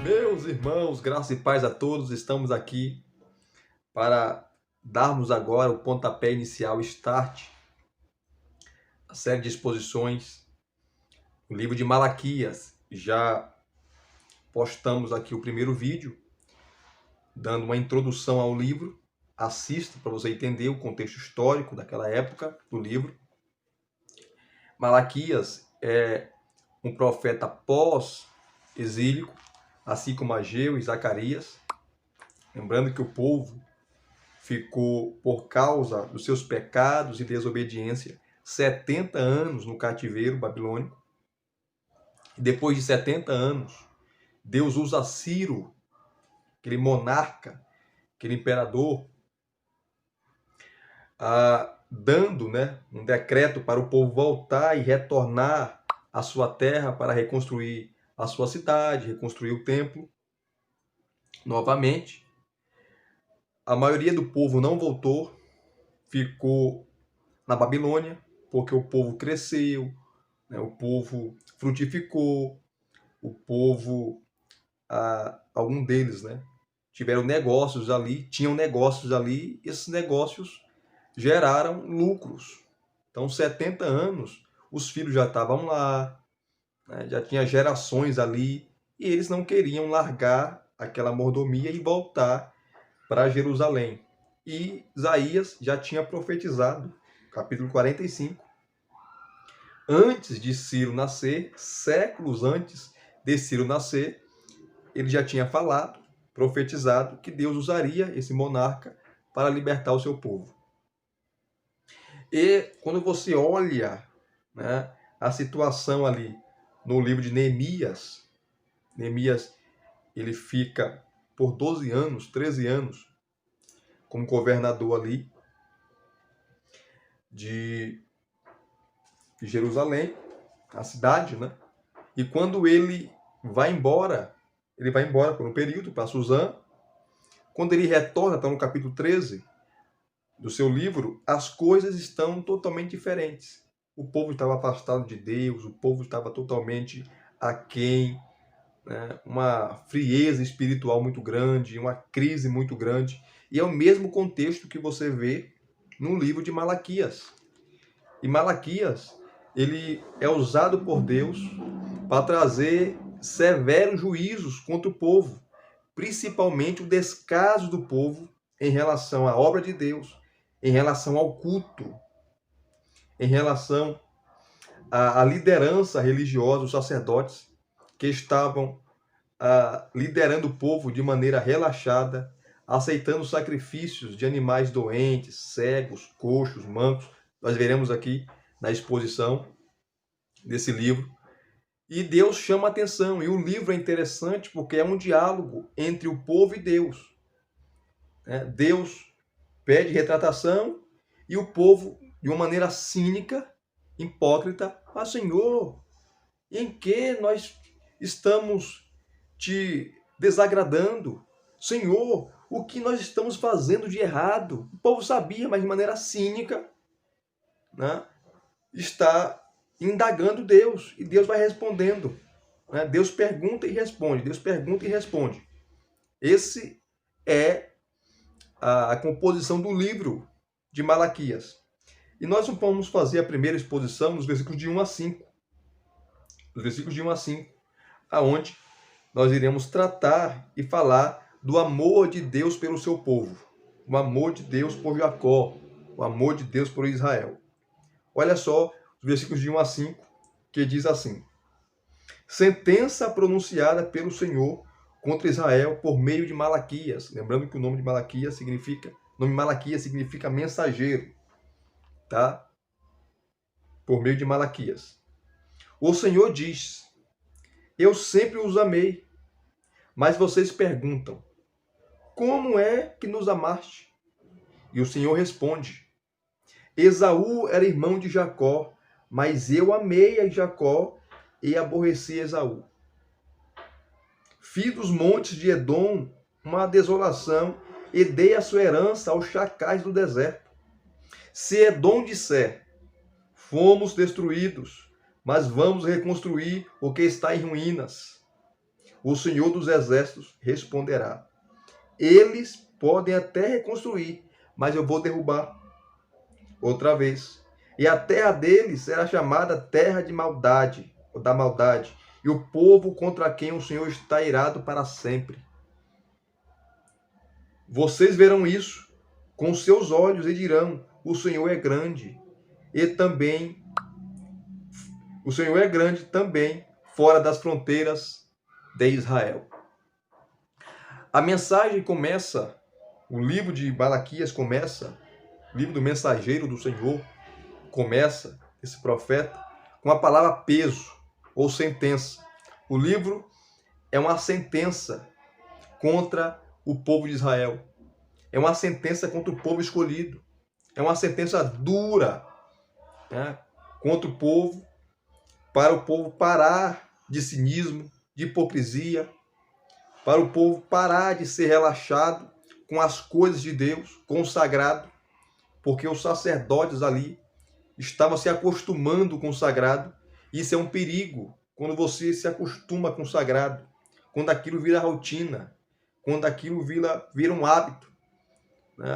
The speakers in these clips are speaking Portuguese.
Meus irmãos, graça e paz a todos, estamos aqui para darmos agora o pontapé inicial, start, a série de exposições, o livro de Malaquias. Já postamos aqui o primeiro vídeo, dando uma introdução ao livro. Assista para você entender o contexto histórico daquela época do livro. Malaquias é um profeta pós-exílico, assim como Ageu e Zacarias. Lembrando que o povo ficou, por causa dos seus pecados e desobediência, 70 anos no cativeiro babilônico. E depois de 70 anos, Deus usa Ciro, aquele monarca, aquele imperador, dando um decreto para o povo voltar e retornar à sua terra para reconstruir a sua cidade, reconstruir o templo novamente. A maioria do povo não voltou, ficou na Babilônia, porque o povo cresceu, o povo frutificou, o povo, algum deles, tiveram negócios ali, tinham negócios ali, e esses negócios geraram lucros. Então, 70 anos, os filhos já estavam lá, já tinha gerações ali, e eles não queriam largar aquela mordomia e voltar para Jerusalém. E Isaías já tinha profetizado, capítulo 45, antes de Ciro nascer, séculos antes de Ciro nascer, ele já tinha falado, profetizado, que Deus usaria esse monarca para libertar o seu povo. E quando você olha a situação ali no livro de Neemias, ele fica por 12 anos, 13 anos, como governador ali de Jerusalém, a cidade, E quando ele vai embora por um período para Suzã. Quando ele retorna, está no capítulo 13 do seu livro, as coisas estão totalmente diferentes. O povo estava afastado de Deus, o povo estava totalmente aquém, uma frieza espiritual muito grande, uma crise muito grande. E é o mesmo contexto que você vê no livro de Malaquias. E Malaquias, ele é usado por Deus para trazer severos juízos contra o povo, principalmente o descaso do povo em relação à obra de Deus, em relação ao culto, em relação à liderança religiosa, os sacerdotes que estavam liderando o povo de maneira relaxada, aceitando sacrifícios de animais doentes, cegos, coxos, mancos. Nós veremos aqui na exposição desse livro. E Deus chama a atenção. E o livro é interessante porque é um diálogo entre o povo e Deus. Deus pede retratação e o povo, de uma maneira cínica, hipócrita, Senhor, em que nós estamos te desagradando? Senhor, o que nós estamos fazendo de errado? O povo sabia, mas de maneira cínica, está indagando Deus. E Deus vai respondendo. Deus pergunta e responde. Deus pergunta e responde. Esse é a composição do livro de Malaquias. E nós vamos fazer a primeira exposição nos versículos de 1 a 5. Nos versículos de 1 a 5, aonde nós iremos tratar e falar do amor de Deus pelo seu povo. O amor de Deus por Jacó. O amor de Deus por Israel. Olha só os versículos de 1 a 5, que diz assim: sentença pronunciada pelo Senhor contra Israel por meio de Malaquias. Lembrando que o nome de Malaquias significa mensageiro, tá? Por meio de Malaquias. O Senhor diz: eu sempre os amei, mas vocês perguntam: como é que nos amaste? E o Senhor responde: Esaú era irmão de Jacó, mas eu amei a Jacó e aborreci Esaú. Fiz dos montes de Edom uma desolação e dei a sua herança aos chacais do deserto. Se Edom disser: fomos destruídos, mas vamos reconstruir o que está em ruínas. O Senhor dos Exércitos responderá: eles podem até reconstruir, mas eu vou derrubar outra vez. E a terra deles será chamada terra de maldade, ou da maldade, e o povo contra quem o Senhor está irado para sempre. Vocês verão isso com seus olhos e dirão: o Senhor é grande, e também o Senhor é grande também fora das fronteiras de Israel. A mensagem começa, o livro de Malaquias começa, o livro do mensageiro do Senhor começa, esse profeta, com a palavra peso ou sentença. O livro é uma sentença contra o povo de Israel. É uma sentença contra o povo escolhido. É uma sentença dura, né, contra o povo, para o povo parar de cinismo, de hipocrisia, para o povo parar de ser relaxado com as coisas de Deus, com o sagrado, porque os sacerdotes ali estavam se acostumando com o sagrado. Isso é um perigo quando você se acostuma com o sagrado, quando aquilo vira rotina, quando aquilo vira um hábito.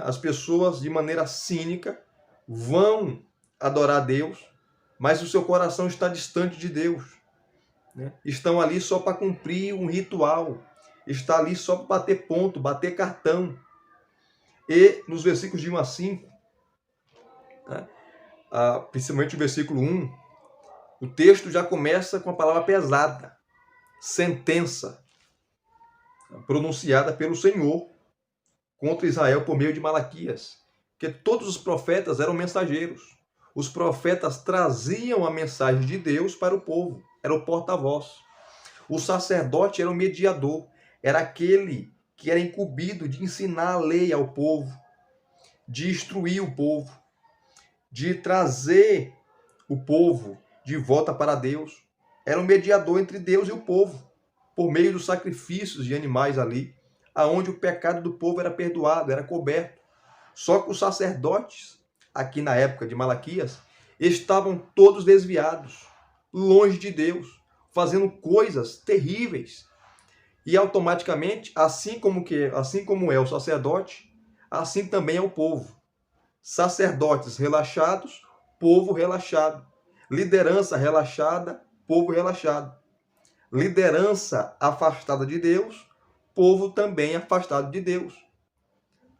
As pessoas, de maneira cínica, vão adorar a Deus, mas o seu coração está distante de Deus. Estão ali só para cumprir um ritual, está ali só para bater ponto, bater cartão. E nos versículos de 1 a 5, principalmente o versículo 1, o texto já começa com a palavra pesada, sentença, pronunciada pelo Senhor contra Israel por meio de Malaquias, porque todos os profetas eram mensageiros. Os profetas traziam a mensagem de Deus para o povo, era o porta-voz. O sacerdote era o mediador, era aquele que era incumbido de ensinar a lei ao povo, de instruir o povo, de trazer o povo de volta para Deus. Era um mediador entre Deus e o povo, por meio dos sacrifícios de animais ali, aonde o pecado do povo era perdoado, era coberto. Só que os sacerdotes, aqui na época de Malaquias, estavam todos desviados, longe de Deus, fazendo coisas terríveis. E automaticamente, assim como é o sacerdote, assim também é o povo. Sacerdotes relaxados, povo relaxado. Liderança relaxada, povo relaxado. Liderança afastada de Deus, povo também afastado de Deus.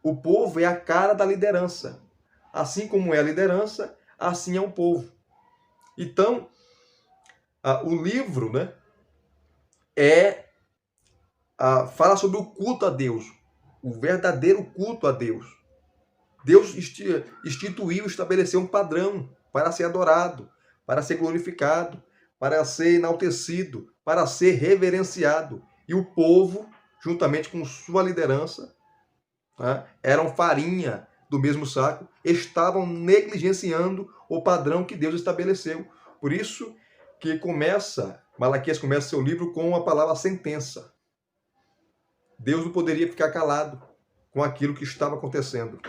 O povo é a cara da liderança. Assim como é a liderança, assim é o povo. Então, o livro, fala sobre o culto a Deus, o verdadeiro culto a Deus. Deus instituiu, estabeleceu um padrão para ser adorado, para ser glorificado, para ser enaltecido, para ser reverenciado. E o povo, juntamente com sua liderança, eram farinha do mesmo saco, estavam negligenciando o padrão que Deus estabeleceu. Por isso que Malaquias começa seu livro com a palavra sentença. Deus não poderia ficar calado com aquilo que estava acontecendo.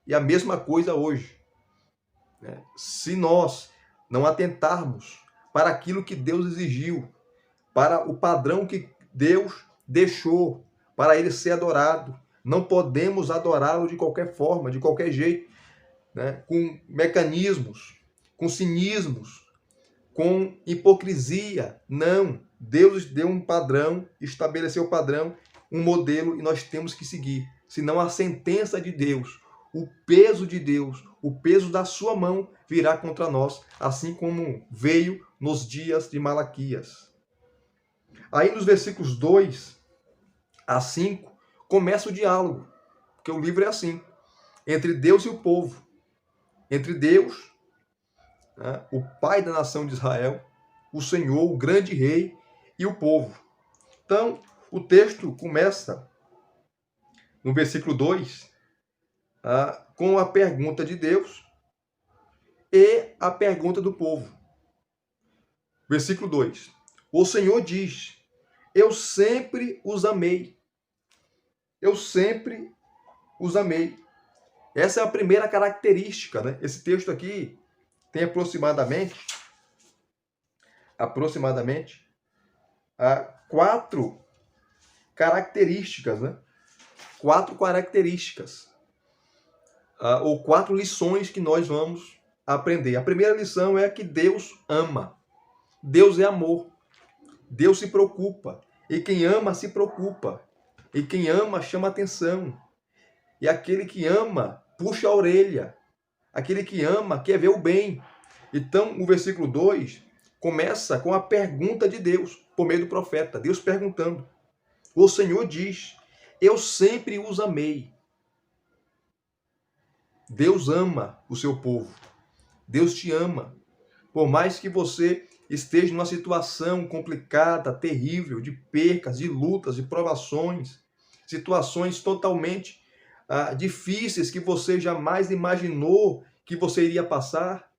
E a mesma coisa hoje. Se nós não atentarmos para aquilo que Deus exigiu, para o padrão que Deus deixou para ele ser adorado, não podemos adorá-lo de qualquer forma, de qualquer jeito, com mecanismos, com cinismos, com hipocrisia. Não. Deus deu um padrão, estabeleceu o padrão, um modelo, e nós temos que seguir. Senão a sentença de Deus, o peso de Deus, o peso da sua mão virá contra nós, assim como veio nos dias de Malaquias. Aí nos versículos 2 a 5, começa o diálogo, porque o livro é assim, entre Deus e o povo. Entre Deus, o pai da nação de Israel, o Senhor, o grande rei, e o povo. Então, o texto começa no versículo 2, com a pergunta de Deus e a pergunta do povo. Versículo 2. O Senhor diz: eu sempre os amei. Eu sempre os amei. Essa é a primeira característica, Esse texto aqui tem aproximadamente 4 características, né? 4 características, ou 4 lições que nós vamos aprender. A primeira lição é que Deus ama. Deus é amor. Deus se preocupa. E quem ama se preocupa. E quem ama chama atenção. E aquele que ama puxa a orelha. Aquele que ama quer ver o bem. Então, o versículo 2 começa com a pergunta de Deus, por meio do profeta. Deus perguntando. O Senhor diz: eu sempre os amei. Deus ama o seu povo. Deus te ama. Por mais que você esteja numa situação complicada, terrível, de percas, de lutas, de provações, situações totalmente difíceis que você jamais imaginou que você iria passar,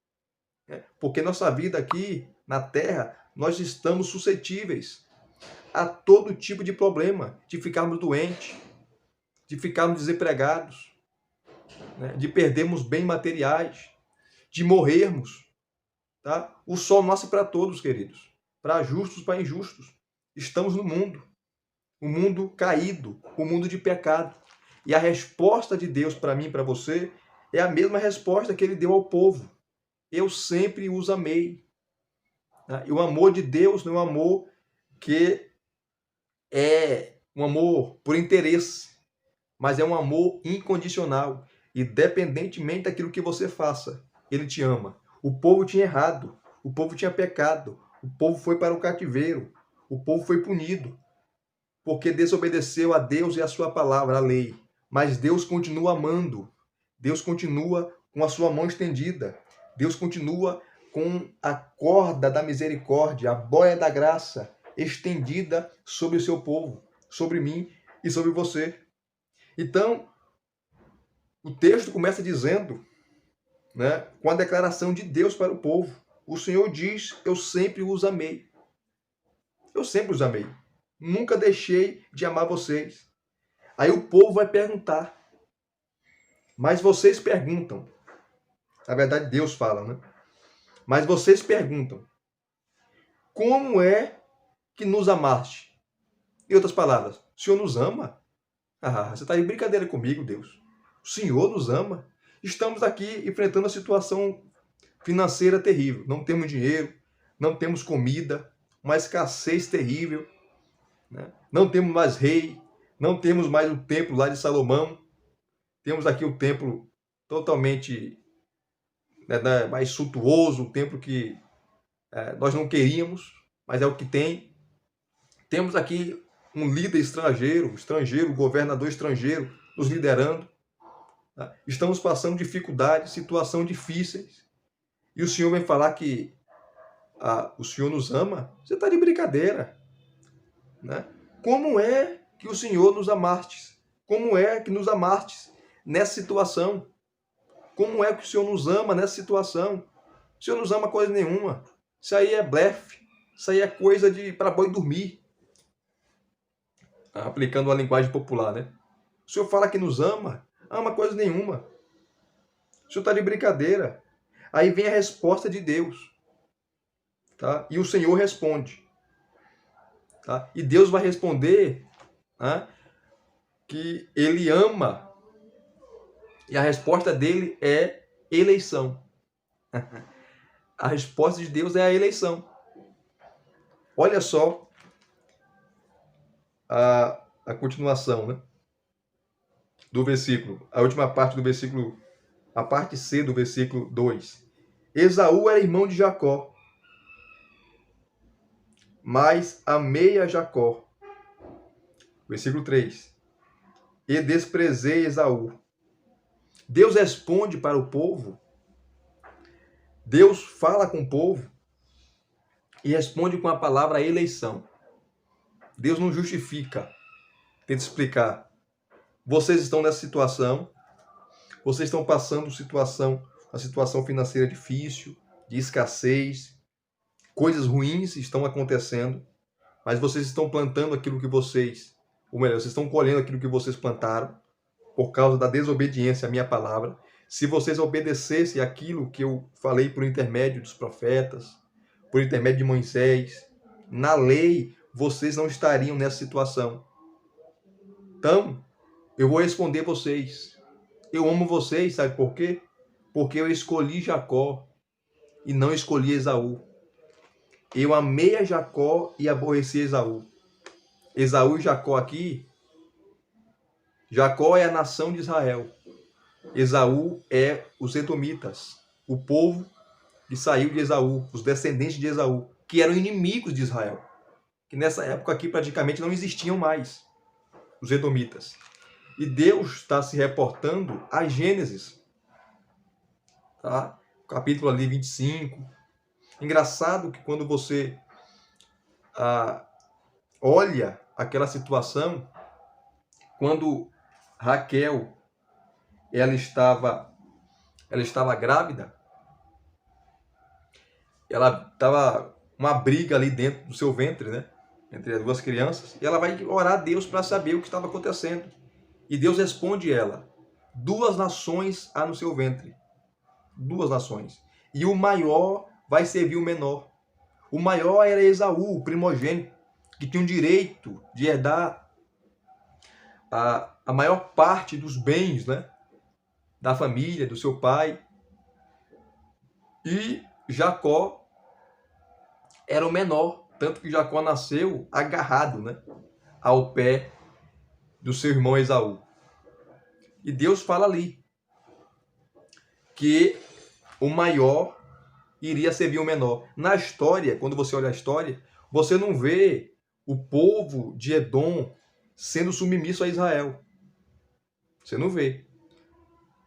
né? Porque nossa vida aqui na Terra, nós estamos suscetíveis a todo tipo de problema, de ficarmos doentes, de ficarmos desempregados, né? De perdermos bens materiais, de morrermos. Tá? O sol nasce para todos, queridos, para justos, para injustos. Estamos no mundo, um mundo caído, um mundo de pecado. E a resposta de Deus para mim e para você é a mesma resposta que ele deu ao povo. Eu sempre os amei. Tá? E o amor de Deus não é um amor que é um amor por interesse, mas é um amor incondicional. Independentemente daquilo que você faça, ele te ama. O povo tinha errado, o povo tinha pecado, o povo foi para o cativeiro, o povo foi punido, porque desobedeceu a Deus e a sua palavra, a lei. Mas Deus continua amando, Deus continua com a sua mão estendida, Deus continua com a corda da misericórdia, a boia da graça estendida sobre o seu povo, sobre mim e sobre você. Então, o texto começa dizendo, né, com a declaração de Deus para o povo. O Senhor diz: eu sempre os amei. Eu sempre os amei. Nunca deixei de amar vocês. Aí o povo vai perguntar. Mas vocês perguntam. Na verdade, Deus fala, né? Mas vocês perguntam: como é que nos amaste? Em outras palavras, o Senhor nos ama? Ah, você está de brincadeira comigo, Deus. O Senhor nos ama? Estamos aqui enfrentando uma situação financeira terrível. Não temos dinheiro, não temos comida, uma escassez terrível, né? Não temos mais rei, não temos mais o templo lá de Salomão. Temos aqui o templo totalmente, né, mais suntuoso, um templo que nós não queríamos, mas é o que tem. Temos aqui um líder estrangeiro, governador estrangeiro, nos liderando. Tá? Estamos passando dificuldades, situações difíceis. E o Senhor vem falar que o Senhor nos ama? Você está de brincadeira. Né? Como é que o Senhor nos amastes? Como é que nos amastes nessa situação? Como é que o Senhor nos ama nessa situação? O Senhor nos ama coisa nenhuma. Isso aí é blefe. Isso aí é coisa para boi dormir. Aplicando a linguagem popular, né? O Senhor fala que nos ama coisa nenhuma. O Senhor está de brincadeira. Aí vem a resposta de Deus. Tá? E o Senhor responde. Tá? E Deus vai responder, né, que Ele ama. E a resposta dele é eleição. A resposta de Deus é a eleição. Olha só a continuação, né, do versículo. A última parte do versículo, a parte C do versículo 2. Esaú era irmão de Jacó, mas amei a Jacó. Versículo 3. E desprezei Esaú. Deus responde para o povo. Deus fala com o povo e responde com a palavra eleição. Deus não justifica. Tenta explicar. Vocês estão nessa situação. Vocês estão passando uma situação financeira difícil, de escassez. Coisas ruins estão acontecendo. Mas vocês estão plantando aquilo que vocês estão colhendo aquilo que vocês plantaram por causa da desobediência à minha palavra. Se vocês obedecessem aquilo que eu falei por intermédio dos profetas, por intermédio de Moisés, na lei, vocês não estariam nessa situação. Então, eu vou responder vocês. Eu amo vocês, sabe por quê? Porque eu escolhi Jacó e não escolhi Esaú. Eu amei a Jacó e aborreci Esaú. Esaú e Jacó aqui, Jacó é a nação de Israel. Esaú é os edomitas, o povo que saiu de Esaú, os descendentes de Esaú, que eram inimigos de Israel. Que nessa época aqui praticamente não existiam mais, os edomitas. E Deus está se reportando a Gênesis, tá? Capítulo ali 25. Engraçado que quando você olha aquela situação, quando Raquel ela estava grávida, ela estava uma briga ali dentro do seu ventre, né? Entre as duas crianças, e ela vai orar a Deus para saber o que estava acontecendo. E Deus responde ela: 2 nações há no seu ventre. 2 nações. E o maior vai servir o menor. O maior era Esaú, o primogênito, que tinha o direito de herdar a maior parte dos bens, né? Da família, do seu pai. E Jacó era o menor, tanto que Jacó nasceu agarrado, né? Ao pé do seu irmão Esaú. E Deus fala ali que o maior iria servir o menor. Na história, quando você olha a história, você não vê o povo de Edom sendo submisso a Israel. Você não vê.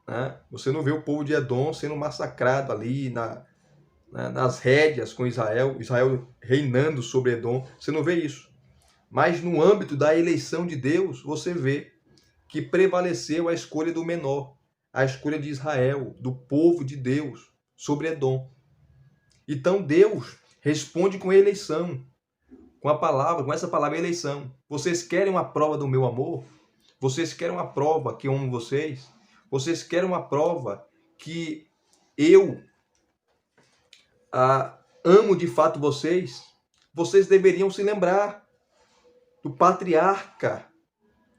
Né? Você não vê o povo de Edom sendo massacrado ali nas rédeas com Israel, Israel reinando sobre Edom. Você não vê isso. Mas no âmbito da eleição de Deus, você vê que prevaleceu a escolha do menor, a escolha de Israel, do povo de Deus, sobre Edom. Então Deus responde com eleição, com a palavra, com essa palavra eleição. Vocês querem uma prova do meu amor? Vocês querem uma prova que eu amo vocês? Vocês querem uma prova que eu amo de fato vocês? Vocês deveriam se lembrar do patriarca,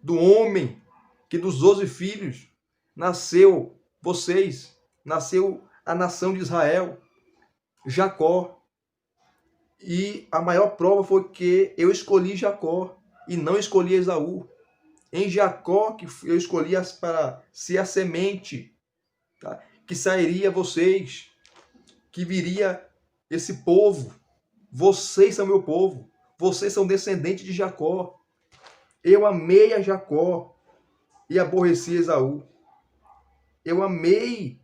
do homem que dos 12 filhos nasceu vocês, nasceu a nação de Israel, Jacó. E a maior prova foi que eu escolhi Jacó e não escolhi Esaú. Em Jacó que eu escolhi para ser a semente, tá? Que sairia vocês, que viria esse povo. Vocês são meu povo, vocês são descendentes de Jacó. Eu amei a Jacó e aborreci Esaú. Eu amei,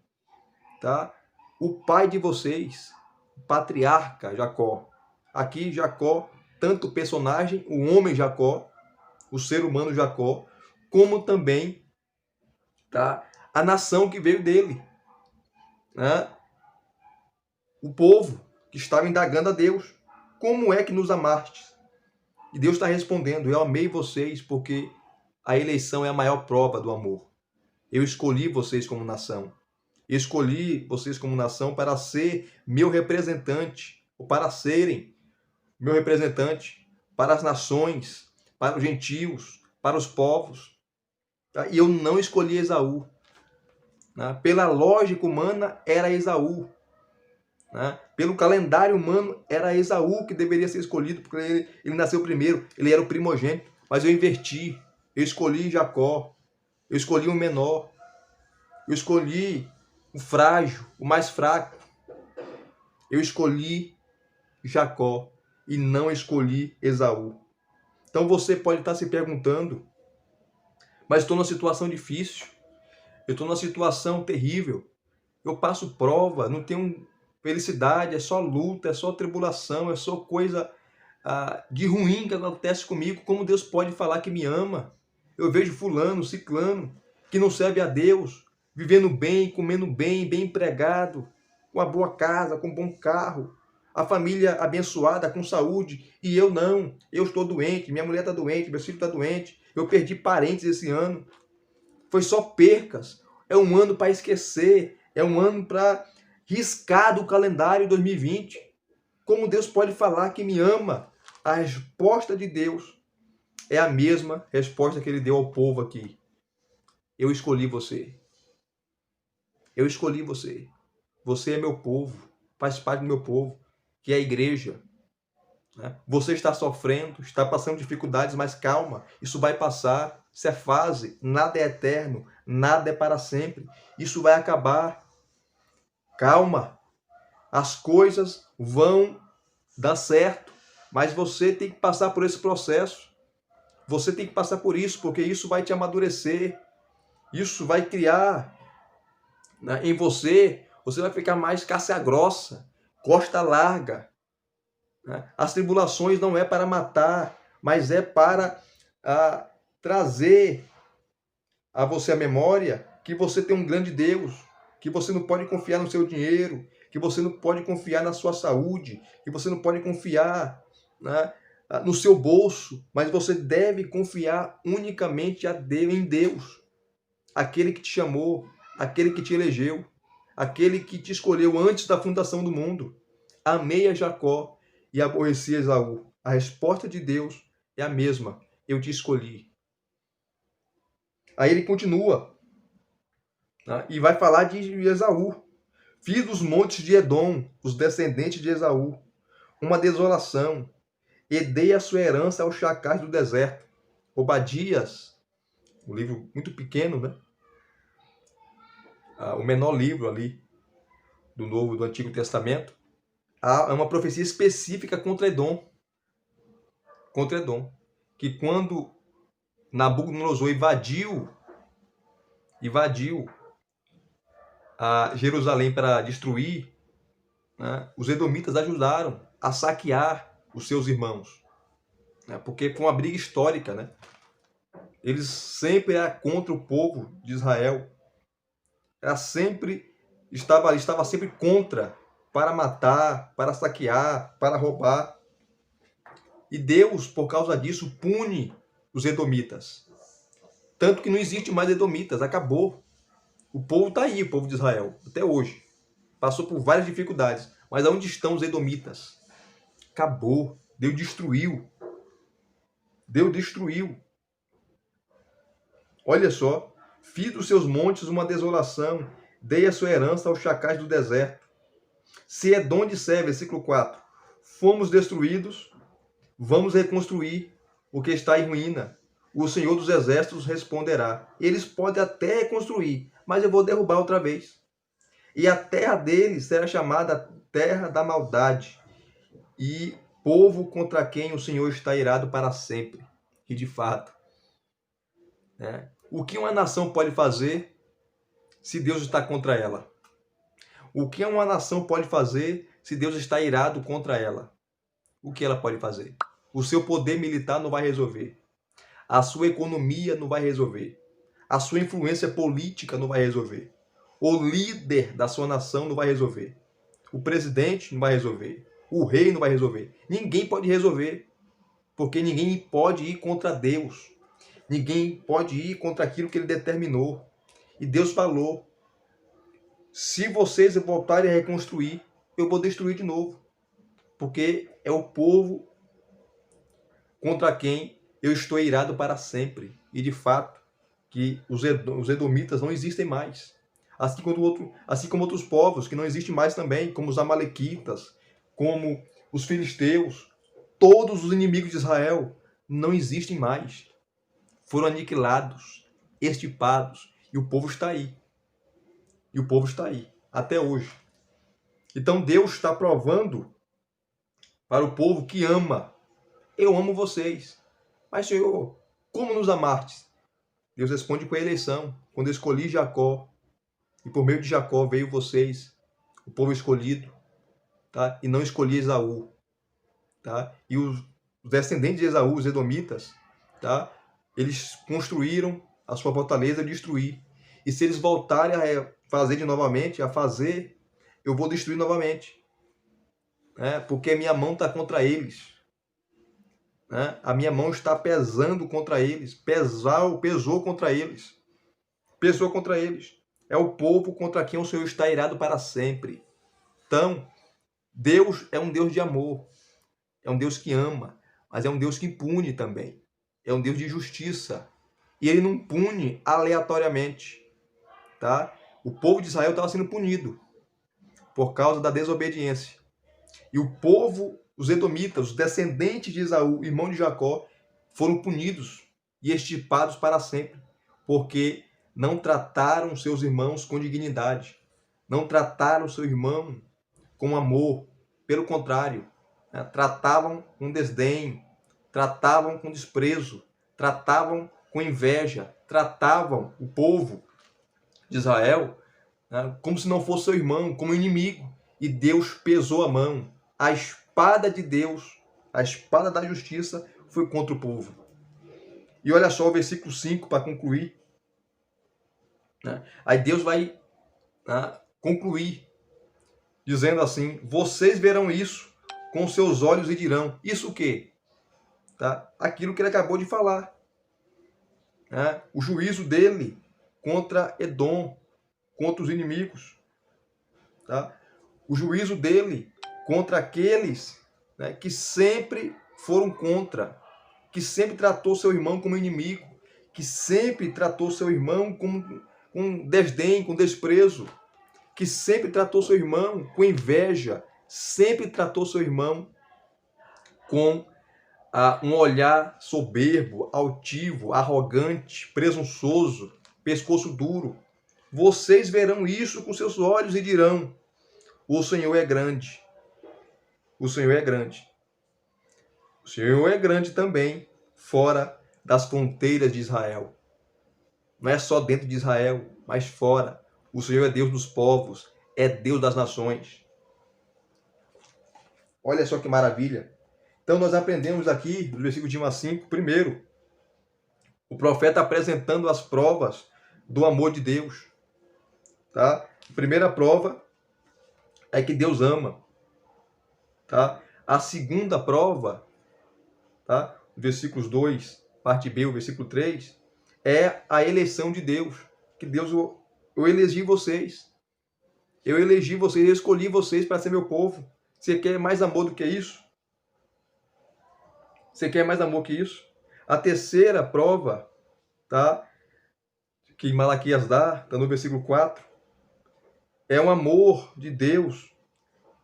tá? O pai de vocês, o patriarca Jacó. Aqui Jacó, tanto o personagem, o homem Jacó, o ser humano Jacó, como também, tá? A nação que veio dele, né? O povo que estava indagando a Deus: como é que nos amastes? E Deus está respondendo: eu amei vocês porque a eleição é a maior prova do amor. Eu escolhi vocês como nação. Eu escolhi vocês como nação para ser meu representante, ou para serem meu representante para as nações, para os gentios, para os povos. Tá? E eu não escolhi Esaú. Né? Pela lógica humana, era Esaú. Né? Pelo calendário humano, era Esaú que deveria ser escolhido, porque ele nasceu primeiro, ele era o primogênito. Mas eu inverti. Eu escolhi Jacó. Eu escolhi o menor. Eu escolhi o frágil, o mais fraco. Eu escolhi Jacó e não escolhi Esaú. Então você pode estar se perguntando: mas estou numa situação difícil, eu estou numa situação terrível, eu passo prova, não tenho felicidade, é só luta, é só tribulação, é só coisa de ruim que acontece comigo. Como Deus pode falar que me ama? Eu vejo fulano, ciclano, que não serve a Deus, vivendo bem, comendo bem, bem empregado, com uma boa casa, com um bom carro, a família abençoada, com saúde, e eu não. Eu estou doente, minha mulher está doente, meu filho está doente, eu perdi parentes esse ano. Foi só percas. É um ano para esquecer, é um ano para riscar do calendário 2020. Como Deus pode falar que me ama A resposta de Deus é a mesma resposta que ele deu ao povo aqui. Eu escolhi você. Eu escolhi você. Você é meu povo, faz parte do meu povo, que é a igreja. Né? Você está sofrendo, está passando dificuldades, mas calma, isso vai passar. Isso é fase, nada é eterno, nada é para sempre. Isso vai acabar. Calma, as coisas vão dar certo, mas você tem que passar por esse processo. Você tem que passar por isso, porque isso vai te amadurecer. Isso vai criar, né, em você, você vai ficar mais casca grossa, costa larga. Né? As tribulações não é para matar, mas é para trazer a você a memória que você tem um grande Deus, que você não pode confiar no seu dinheiro, que você não pode confiar na sua saúde, que você não pode confiar, né, no seu bolso, mas você deve confiar unicamente em Deus, aquele que te chamou, aquele que te elegeu, aquele que te escolheu antes da fundação do mundo. Amei a Jacó e aborreci a Esaú. A resposta de Deus é a mesma. Eu te escolhi. Aí ele continua, tá? E vai falar de Esaú. Fiz dos montes de Edom, os descendentes de Esaú, uma desolação, e dei a sua herança aos chacais do deserto. Obadias, um livro muito pequeno, né? O menor livro ali do Antigo Testamento. Há uma profecia específica contra Edom. Contra Edom. Que quando Nabucodonosor invadiu a Jerusalém para destruir, né, os edomitas ajudaram a saquear os seus irmãos. Né, porque foi uma briga histórica. Né? Eles sempre eram contra o povo de Israel. Estava sempre contra, para matar, para saquear, para roubar. E Deus, por causa disso, pune os edomitas. Tanto que não existe mais edomitas, acabou. O povo está aí, o povo de Israel, até hoje. Passou por várias dificuldades. Mas onde estão os edomitas? Acabou. Deus destruiu. Deus destruiu. Olha só. Fiz dos seus montes uma desolação. Dei a sua herança aos chacais do deserto. Se Edom disser, versículo 4, fomos destruídos, vamos reconstruir o que está em ruína. O Senhor dos Exércitos responderá. Eles podem até reconstruir, mas eu vou derrubar outra vez. E a terra deles será chamada terra da maldade, e povo contra quem o Senhor está irado para sempre. E de fato, né? O que uma nação pode fazer se Deus está contra ela? O que uma nação pode fazer se Deus está irado contra ela? O que ela pode fazer? O seu poder militar não vai resolver. A sua economia não vai resolver. A sua influência política não vai resolver. O líder da sua nação não vai resolver. O presidente não vai resolver. O rei não vai resolver. Ninguém pode resolver. Porque ninguém pode ir contra Deus. Ninguém pode ir contra aquilo que ele determinou. E Deus falou: se vocês voltarem a reconstruir, eu vou destruir de novo. Porque é o povo contra quem eu estou irado para sempre. E de fato, que os edomitas não existem mais. Assim como outros povos que não existem mais também, como os amalequitas, como os filisteus, todos os inimigos de Israel não existem mais. Foram aniquilados, extirpados, e o povo está aí. E o povo está aí, até hoje. Então Deus está provando para o povo que ama. Eu amo vocês. Mas, Senhor, como nos amastes? Deus responde com a eleição. Quando eu escolhi Jacó, e por meio de Jacó veio vocês, o povo escolhido, tá? E não escolhi Esaú. Tá? E os descendentes de Esaú, os edomitas, tá? Eles construíram a sua fortaleza, destruir. E se eles voltarem a fazer novamente, eu vou destruir novamente. Né? Porque a minha mão está contra eles. Né? A minha mão está pesando contra eles. Pesou contra eles. Pesou contra eles. É o povo contra quem o Senhor está irado para sempre. Então, Deus é um Deus de amor. É um Deus que ama. mas é um Deus que pune também. É um Deus de justiça. E ele não pune aleatoriamente, tá? O povo de Israel estava sendo punido por causa da desobediência. E o povo, os edomitas, os descendentes de Esaú, irmão de Jacó, foram punidos e extirpados para sempre, porque não trataram seus irmãos com dignidade, não trataram seu irmão com amor. Pelo contrário, né? Tratavam com desdém, tratavam com desprezo, tratavam com inveja, tratavam o povo de Israel, né, como se não fosse seu irmão, como inimigo. E Deus pesou a mão. A espada de Deus, a espada da justiça, foi contra o povo. E olha só o versículo 5 para concluir. Né? Aí Deus vai, né, concluir dizendo assim: vocês verão isso com seus olhos e dirão. Isso o quê? Tá? Aquilo que ele acabou de falar. Né? O juízo dele contra Edom, contra os inimigos. Tá? O juízo dele contra aqueles, né, que sempre foram contra, que sempre tratou seu irmão como inimigo, que sempre tratou seu irmão com desdém, com desprezo, que sempre tratou seu irmão com inveja, sempre tratou seu irmão com um olhar soberbo, altivo, arrogante, presunçoso, pescoço duro. Vocês verão isso com seus olhos e dirão: o Senhor é grande. O Senhor é grande. O Senhor é grande também fora das fronteiras de Israel. Não é só dentro de Israel, mas fora. O Senhor é Deus dos povos, é Deus das nações. Olha só que maravilha. Então nós aprendemos aqui, do versículo de 1 a 5, primeiro, o profeta apresentando as provas do amor de Deus. Tá? A primeira prova é que Deus ama. Tá? A segunda prova, tá? Versículos 2, parte B, o versículo 3, é a eleição de Deus. Que Deus, eu elegi vocês. Eu elegi vocês, eu escolhi vocês para ser meu povo. Você quer mais amor do que isso? Você quer mais amor que isso? A terceira prova, tá? Que Malaquias dá, tá no versículo 4, é o amor de Deus,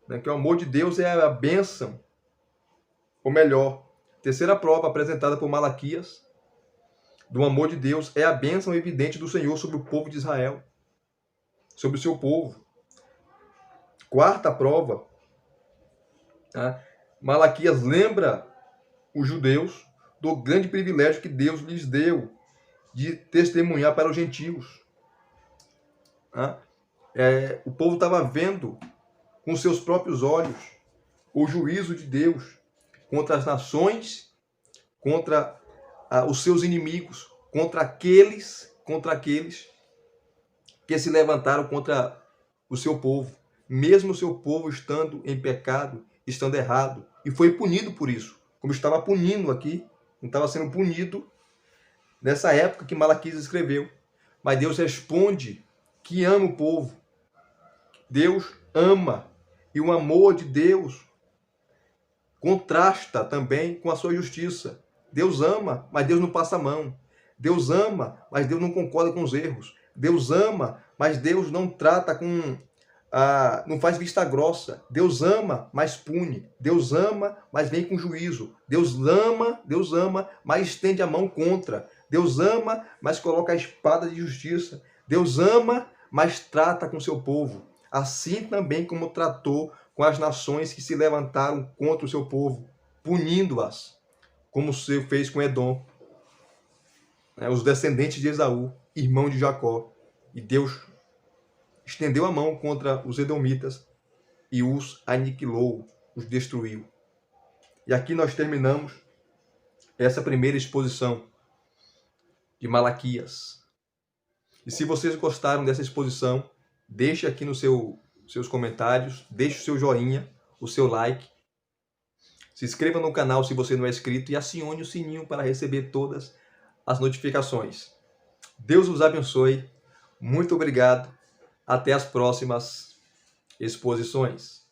né? Que o amor de Deus é a bênção, ou melhor, a terceira prova apresentada por Malaquias do amor de Deus é a bênção evidente do Senhor sobre o povo de Israel, sobre o seu povo. Quarta prova, tá? Malaquias lembra os judeus do grande privilégio que Deus lhes deu de testemunhar para os gentios. Tá? O povo estava vendo com seus próprios olhos o juízo de Deus contra as nações, contra os seus inimigos, contra aqueles que se levantaram contra o seu povo, mesmo o seu povo estando em pecado, estando errado, e foi punido por isso, como estava punindo aqui, não estava sendo punido nessa época que Malaquias escreveu. Mas Deus responde que ama o povo. Deus ama, e o amor de Deus contrasta também com a sua justiça. Deus ama, mas Deus não passa a mão. Deus ama, mas Deus não concorda com os erros. Deus ama, mas Deus não trata com... não faz vista grossa. Deus ama, mas pune. Deus ama, mas vem com juízo. Deus ama, mas estende a mão contra. Deus ama, mas coloca a espada de justiça. Deus ama, mas trata com seu povo. Assim também como tratou com as nações que se levantaram contra o seu povo, punindo-as, como fez com Edom, os descendentes de Esaú, irmão de Jacó. E Deus estendeu a mão contra os edomitas e os aniquilou, os destruiu. E aqui nós terminamos essa primeira exposição de Malaquias. E se vocês gostaram dessa exposição, deixe aqui nos seus comentários, deixe o seu joinha, o seu like. Se inscreva no canal se você não é inscrito e acione o sininho para receber todas as notificações. Deus os abençoe. Muito obrigado. Até as próximas exposições.